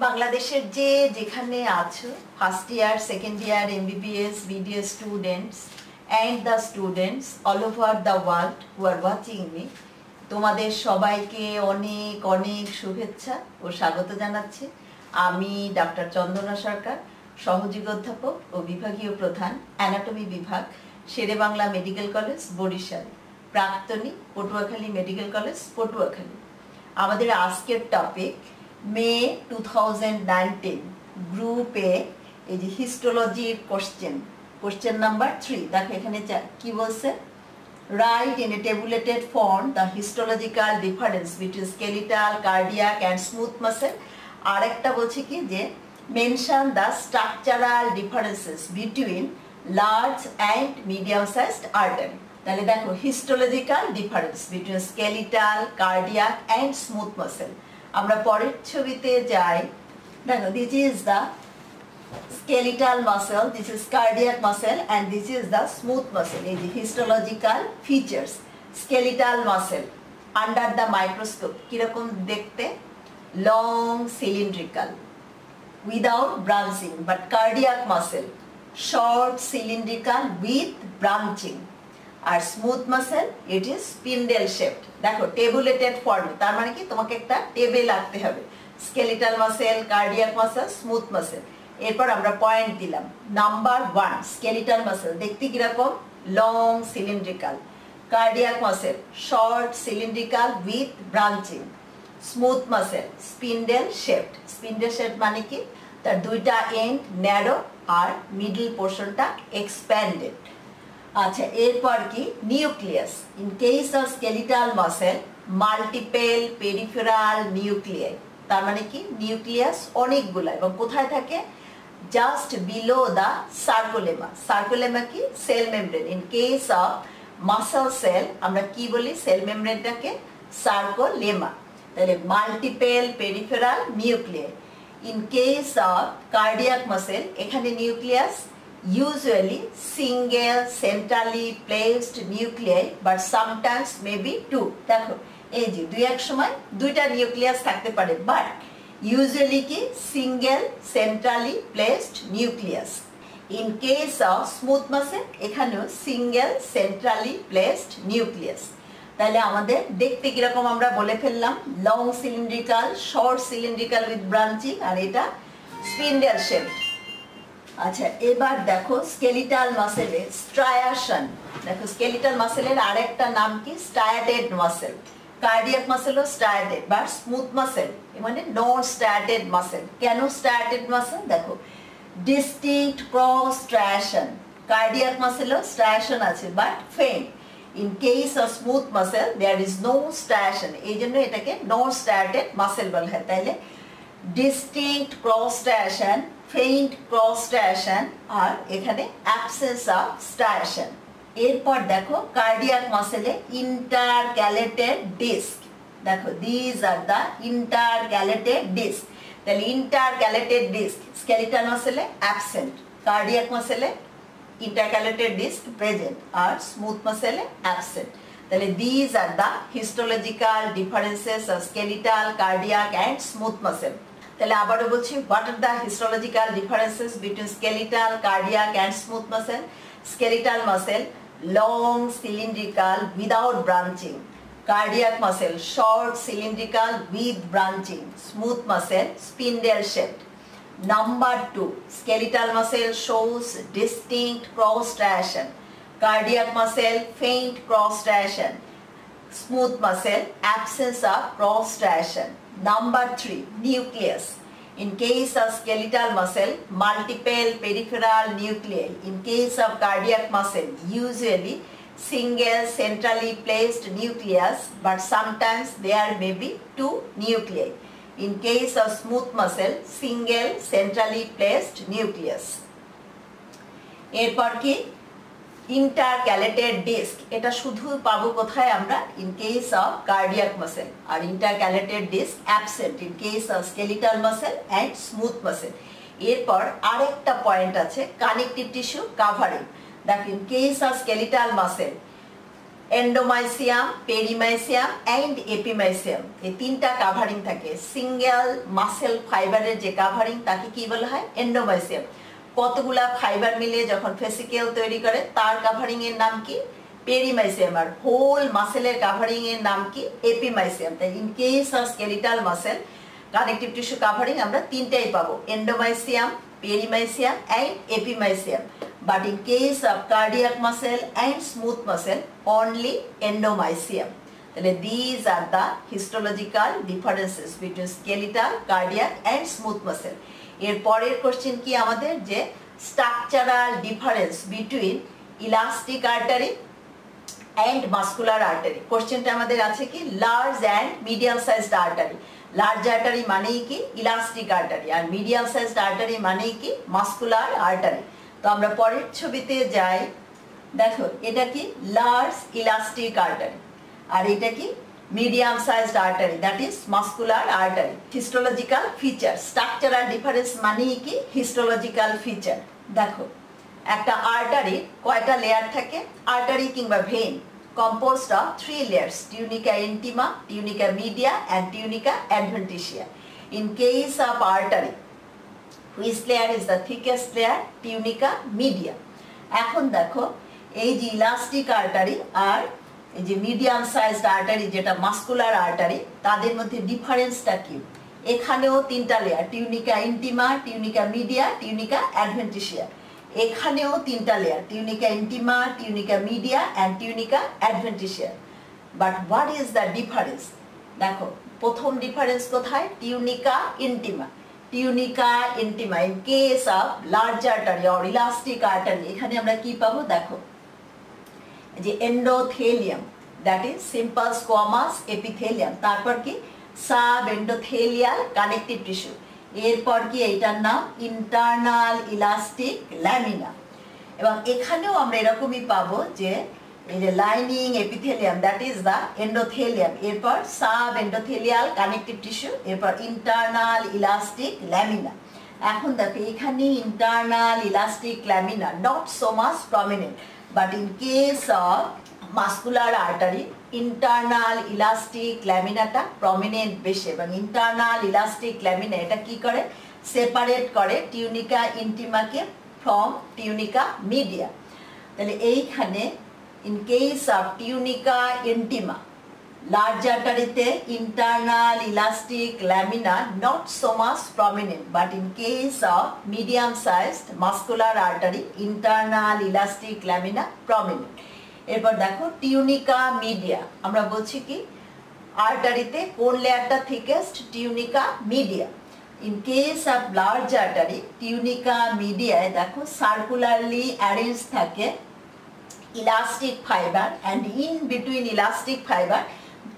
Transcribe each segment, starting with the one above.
বাংলাদেশের যে যেখানে আছো first year second year MBBS BDS students and the students all over the world who are watching me, তোমাদের সবাইকে অনেক অনেক শুভেচ্ছা ও স্বাগত জানাচ্ছি। আমি ডক্টর চন্দনা সরকার, সহযোগী অধ্যাপক ও বিভাগীয় প্রধান অ্যানাটমি বিভাগ, শেরেবাংলা মেডিকেল কলেজ বরিশাল, প্রাক্তনী পটুয়াখালী মেডিকেল কলেজ পটুয়াখালী। আমাদের আজকের টপিক মে 2019 গ্রুপ এ এই যে হিস্টোলজির কোশ্চেন নাম্বার 3। দেখো এখানে কি বলছে, right in a tabulated form the histological difference between skeletal, cardiac and smooth muscle. আর একটা বলছে কি যে mention the structural differences between large and medium sized artery. তাহলে দেখো histological difference between skeletal, cardiac and smooth muscle. আমরা পরের ছবিতে যাই। দেখো this is the skeletal muscle, this is cardiac muscle and this is the smooth muscle. এই যে histological features. Skeletal muscle under the microscope কিরকম দেখতে, long cylindrical without branching, but cardiac muscle short cylindrical with branching. আর smooth muscle it is spindle shaped. দেখো tabulated ফর্মে, তার মানে কি তোমাকে একটা টেবিল আঁকতে হবে। Skeletal muscle, cardiac muscle, smooth muscle. এরপর আমরা পয়েন্ট দিলাম। নাম্বার 1 স্কেলিটাল মাসেল দেখতে কিরকম, long cylindrical. Cardiac muscle short cylindrical with branching. Smooth muscle spindle shaped. Spindle shaped মানে কি, তার দুইটা এন্ড ন্যারো আর মিডল পোর্শনটা এক্সপ্যান্ডেড। আচ্ছা, এরপর কি nucleus. In case of skeletal muscle multiple peripheral nuclei. তার মানে কি নিউক্লিয়াস অনেকগুলা, এবং কোথায় থাকে, just below the sarcolemma. Sarcolemma কি cell membrane. In case of muscle cell আমরা কি বলি, সেল মেমব্রেনটাকে সার্কোলেমা। তাহলে multiple peripheral nuclei. In case of cardiac muscle এখানে nucleus usually single centrally placed nuclei but sometimes maybe two. দেখো এই যে দুই এক সময় দুইটা নিউক্লিয়াস থাকতে পারে, বাট ইউজুয়ালি কি single centrally placed nucleus. In case of smooth muscle এখানেও সিঙ্গেল সেন্ট্রালি প্লেসড নিউক্লিয়াস। তাহলে আমাদের দেখতে কিরকম আমরা বলে ফেললাম, long cylindrical, short cylindrical with branching, আর এটা স্পিন্ডেল শেপড। আচ্ছা, এবার দেখো স্কেলিটাল মাসেলের স্ট্রায়াশন। দেখো স্কেলিটাল মাসেলের আরেকটা নাম কি, স্ট্রায়াটেড মাসেল। কার্ডিয়াক মাসেলও স্ট্রায়াটেড, বাট স্মুথ মাসেল মানে নন স্ট্রায়াটেড মাসেল। কেন স্ট্রায়াটেড মাসেল, দেখো ডিস্টিংক্ট ক্রস স্ট্রায়াশন। কার্ডিয়াক মাসেলও স্ট্রায়াশন আছে but faint. In case of smooth muscle there is no striation, এই জন্য এটাকে নন স্ট্রায়াটেড মাসেল বলা হয়। তাইলে distinct cross striation, faint cross striation, আর এখানে অ্যাবসেন্স অফ স্ট্রায়াশন। এরপর দেখো কার্ডিয়াক মাসেলে ইন্টারক্যালেটেড ডিস্ক। দেখো this are the intercalated disk. তাহলে ইন্টারক্যালেটেড ডিস্ক স্কেলিটাল মাসেলে অ্যাবসেন্ট, কার্ডিয়াক মাসেলে ইন্টারক্যালেটেড ডিস্ক প্রেজেন্ট, আর স্মুথ মাসেলে অ্যাবসেন্ট। তাহলে this are the histological differences of skeletal, cardiac and smooth muscle. তাহলে আবারও বলছি, what are the histological differences between skeletal, cardiac and smooth muscle. Skeletal muscle long cylindrical without branching, cardiac muscle short cylindrical with branching, smooth muscle spindle shaped. Number 2 skeletal muscle shows distinct cross striation, cardiac muscle faint cross striation, smooth muscle absence of cross striation. Number 3 nucleus. In case of skeletal muscle multiple peripheral nuclei. In case of cardiac muscle usually single centrally placed nucleus, but sometimes there may be two nuclei. In case of smooth muscle single centrally placed nucleus. এরপর কি intercalated disk, এটা শুধু পাবো কোথায় আমরা? In case of cardiac muscle. আর intercalated disc absent in case of skeletal muscle and smooth muscle. এরপর আরেকটা পয়েন্ট আছে কানেকটিভ টিস্যু কাভারিং। দেখ in case of skeletal muscle endomysium, perimysium and epimysium, এই তিনটা কাভারিং থাকে। সিঙ্গেল মাসেল ফাইবারের যে কাভারিং তাকে কি বলা হয়? এন্ডোমাইসিয়াম। কতগুলা ফাইবার মিলে যখন ফেসিকেল তৈরি করে তার কাভারিং এর নাম কি? পেরিমাইসিয়াম। আর হোল মাসেলের কাভারিং এর নাম কি? এপিমাইসিয়াম। তাই in case of skeletal muscle connective tissue covering আমরা তিনটাই পাবো, এন্ডোমাইসিয়াম, perimysium and এপিমাইসিয়াম। But in case of cardiac muscle and smooth muscle, only endomysium. These are the histological differences between skeletal, cardiac and smooth muscle. এর পরের question কি আমাদের? যে structural difference between elastic artery and muscular artery. কোশ্চেনটা আমাদের আছে কি? Large and medium sized artery. Large artery মানেই কি? Elastic artery. আর মিডিয়াম সাইজড আর্টারি মানেই কি? Muscular artery. তো আমরা পরের ছবিতে যাই। দেখো এটা কি? Large elastic artery. আর এটা কি? Medium sized artery, that is muscular artery. Histological feature, structural difference মানেই কি? Histological feature. দেখো একটা আর্টারি কয়টা লেয়ার থাকে? আর্টারি কিংবা vein composed of 3 layers, tunica intima, tunica media and tunica adventitia. In case of artery, which layer is the thickest layer? Tunica media. এখন দেখো এই যে ইলাস্টিক আর্টারি আর এই যে মিডিয়াম সাইজড আর্টারি যেটা মাস্কুলার আর্টারি, তাদের মধ্যে ডিফারেন্সটা কি? এখানেও তিনটা layer, tunica intima, tunica media, tunica adventitia. এখানেও তিনটা layer, tunica intima, tunica media and tunica adventitia. But what is the difference? দেখো প্রথম ডিফারেন্স কোথায়? Tunica intima. Tunica intima in case of large artery or elastic artery, এখানে আমরা কি পাবো? দেখো যে endothelium, that is simple squamous epithelium. তারপর কি? Sub endothelial connective tissue. এরপর কি? এইটার নাম ইন্টারনাল ইলাস্টিক ল্যামিনা। এবং এখানেও আমরা এরকমই পাবো যে এই যে lining epithelium, that is the endothelium. এরপর সাব এন্ডোথেলিয়াল কানেকটিভ টিস্যু, এরপর ইন্টারনাল ইলাস্টিক ল্যামিনা। এখন দেখো এখানে internal elastic lamina not so much prominent, but in case of muscular artery internal elastic ল্যামিনাটা প্রমিনেন্ট বেশি। এবং ইন্টারনাল ইলাস্টিক ল্যামিনা এটা কি করে? সেপারেট করে টিউনিকা ইন্টিমাকে ফ্রম টিউনিকা মিডিয়া। তাহলে এইখানে in case of tunica intima large আর্টারিতে internal elastic lamina not so much prominent, but in case of medium sized muscular artery internal elastic lamina prominent. এরপর দেখো টিউনিকা মিডিয়া, আমরা বলছি কি আর্টারিতে কোন লেয়ারটা thickest? Tunica media. In case of large artery tunica মিডিয়ায় দেখো সার্কুলারলি অ্যারেঞ্জ থাকে elastic fibre, and in between elastic fibre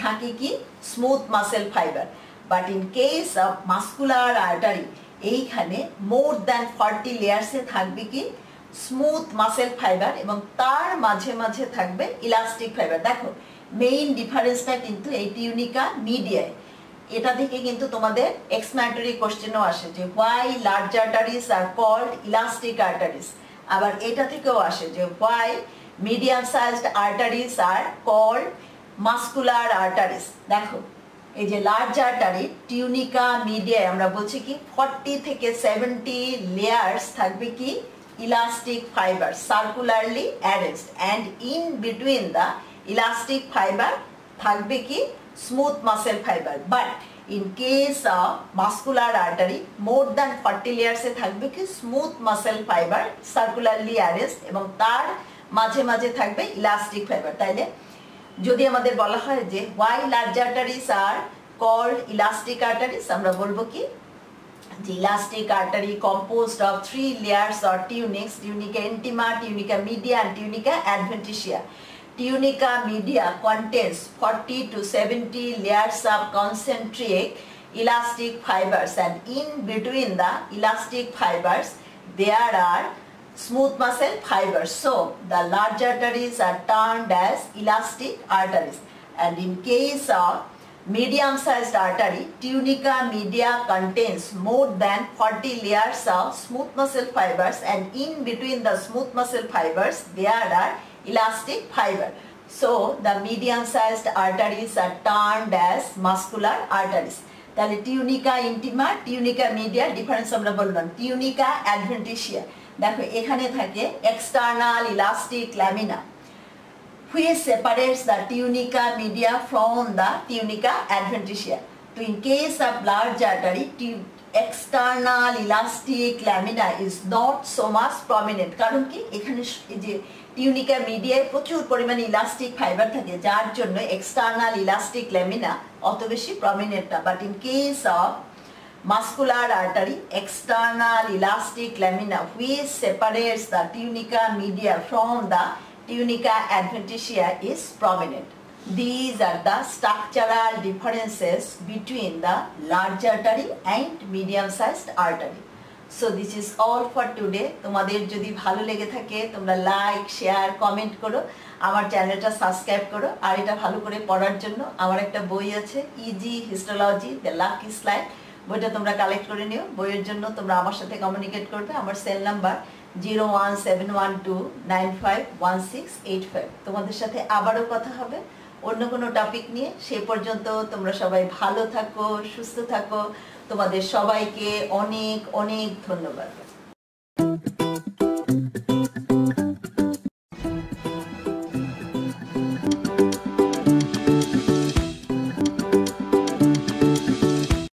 থাকে কি? Smooth muscle fibre. But in case of muscular artery এইখানে মোর দ্যান 40 লেয়ার্সে থাকবে কি? স্মুথ মাসেল ফাইবার, এবং তার মাঝে মাঝে থাকবে ইলাস্টিক ফাইবার। দেখো মেইন ডিফারেন্সটা কিন্তু এই টিউনিকা মিডিয়ায়। এটা থেকে কিন্তু তোমাদের এক্সপ্লানেটরি কোশ্চেনও আসে যে why large arteries are called elastic arteries. আবার এটা থেকেও আসে যে why medium sized arteries are called muscular arteries. দেখো এই যে লার্জ আর্টারি টিউনিকা মিডিয়ায় আমরা বলছি কি 40 থেকে 70 লেয়ার্স থাকবে কি? elastic fiber circularly arranged, and in between the elastic fiber থাকবে কি? smooth muscle fiber. But in case of muscular artery more than 40 layers এ থাকবে কি? smooth muscle fiber circularly arranged, এবং তার মাঝে মাঝে থাকবে elastic fiber. তাইলে যদি আমাদের বলা হয় যে why large arteries are called elastic arteries, আমরা বলবো কি? The elastic artery composed of 3 layers or tunics, tunica intima, tunica media and tunica adventitia. Tunica media contains 40 to 70 layers of concentric elastic fibers, and in between the elastic fibers there are smooth muscle fibers. So the large arteries are termed as elastic arteries, and in case of medium-sized artery, tunica media contains more than 40 layers of smooth muscle fibers, and in between the smooth muscle fibers there are elastic fiber. So the medium-sized arteries are termed as muscular arteries. তাহলে tunica intima, tunica media difference আমরা বললাম। Tunica অ্যাডভেন্টিশিয়া, দেখো এখানে থাকে external elastic lamina which separates the tunica media from the tunica adventitia. So in case of large artery, external elastic lamina is not so much prominent. কারণ কি এখানে যে tunica মিডিয়ায় প্রচুর পরিমাণে ইলাস্টিক ফাইবার থাকে, যার জন্য এক্সটার্নাল ইলাস্টিক ল্যামিনা অত বেশি প্রমিনেন্ট না। But in case of muscular artery, external elastic lamina which separates the tunica media from the tunica adventitia is prominent. These are the structural differences between the large artery and medium-sized artery. So this is all for today. তোমাদের যদি ভালো লেগে থাকে তোমরা like, share, comment করো, আমার চ্যানেলটা subscribe করো। আর এটা ভালো করে পড়ার জন্য আমার একটা বই আছে, easy histology the lucky slide, বইটা তোমরা কালেক্ট করে নিও। বইয়ের জন্য তোমরা আমার সাথে কমিউনিকেট করবে। আমার সেল নাম্বার 01712951685। তোমাদের সাথে আবারও কথা হবে অন্য কোনো টপিক নিয়ে। সে পর্যন্ত তোমরা সবাই ভালো থাকো, সুস্থ থাকো। তোমাদের সবাইকে অনেক অনেক ধন্যবাদ।